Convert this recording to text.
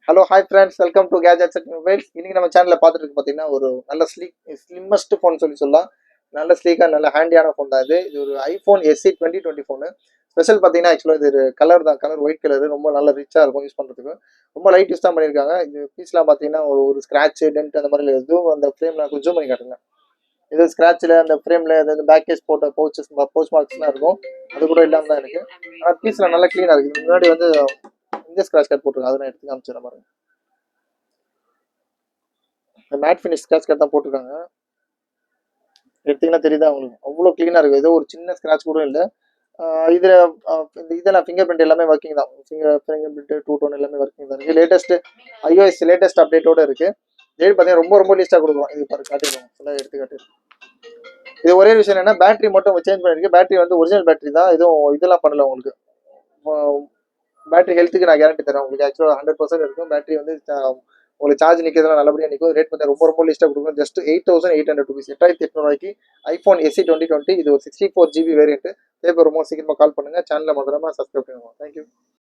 Hello hi friends, welcome to gadgets and mobiles. இன்னைக்கு நம்ம சேனலில் பார்த்துட்டு இருக்கு பார்த்தீங்கன்னா ஒரு நல்ல ஸ்லிம்மஸ்ட் ஃபோன் சொல்லலாம். நல்ல ஸ்லீக்காக நல்ல ஹேண்டியான ஃபோன் தான் இது ஒரு ஐஃபோன் எஸ்சி 2020 ஃபோனு. ஸ்பெஷல் பார்த்தீங்கன்னா ஆக்சுவலாக இது ஒரு கலர் தான், கலர் ஒயிட் கலர், ரொம்ப நல்ல ரிச்சாக இருக்கும் யூஸ் பண்ணுறதுக்கு. ரொம்ப லைட் யூஸ் தான் பண்ணியிருக்காங்க. இது பீஸ்லாம் பார்த்தீங்கன்னா ஒரு ஸ்க்ராட்ச் டென்ட் அந்த மாதிரி எதுவும் அந்த ஃப்ரேம் நான் கொஞ்சம் பண்ணி காட்டுங்க. இது ஸ்க்ராட்சில் அந்த ஃப்ரேமில் ஏதாவது பேக் கேஸ் போட்ட பவுச் மார்க்ஸ்லாம் இருக்கும், அது கூட இல்லாமல் தான் இருக்குது. ஆனால் பீஸ்லாம் நல்லா க்ளீனாக இருக்குது. முன்னாடி வந்து இந்த ஸ்க்ராட்ச் கார்டு போட்டிருக்கேன், அதை நான் எடுத்து காமிச்சிடுறேன் பாருங்க. மேட் ஃபினிஷ் ஸ்க்ராட்ச் கார்டு தான் போட்டிருக்காங்க. எடுத்தீங்கன்னா தெரியுதா உங்களுக்கு, அவ்வளோ க்ளீனாக இருக்குது. ஏதோ ஒரு சின்ன ஸ்க்ராட்ச் கூட இல்லை. இதில் இந்த இதெல்லாம் ஃபிங்கர் பிரிண்ட் எல்லாமே ஒர்க்கிங் தான். ஃபிங்கர் பிரிண்ட் 2 டோன் எல்லாமே ஒர்க்கிங் தான் இருக்குது. லேட்டஸ்ட் அப்டேட்டோடு இருக்குது. ரேட் பார்த்தீங்கன்னா ரொம்ப ரொம்ப லீஸ்ட்டாக கொடுக்கும். இது பாரு காட்டிடுவோம், ஃபுல்லாக எடுத்து காட்டிடுவோம். இது ஒரே விஷயம் என்னன்னா, பேட்டரி மட்டும் சேஞ்ச் பண்ணிருக்கு. பேட்டரி வந்து ஒரிஜினல் பேட்டரி தான், எதுவும் இதெல்லாம் பண்ணல உங்களுக்கு. பேட்டரி ஹெல்த்துக்கு நான் கேரண்டி தரேன் உங்களுக்கு. ஆக்சுவலாக 100% இருக்கும் பேட்டரி வந்து. உங்களுக்கு சார்ஜ் நிற்கிறதுலாம் நல்லபடியாக நிற்கும். ரேட் வந்து ரொம்ப ரொம்ப லிஸ்ட்டாக கொடுக்கும். Just 8800 rupees, 8800 iPhone SC 2020. இது ஒரு 64 GB வேரியன்ட். தேவை ரொம்ப சீக்கிரமாக கால் பண்ணுங்கள். சேனலை மறந்துடாமல் சப்ஸ்கிரைப் பண்ணுவோம். தேங்க்யூ.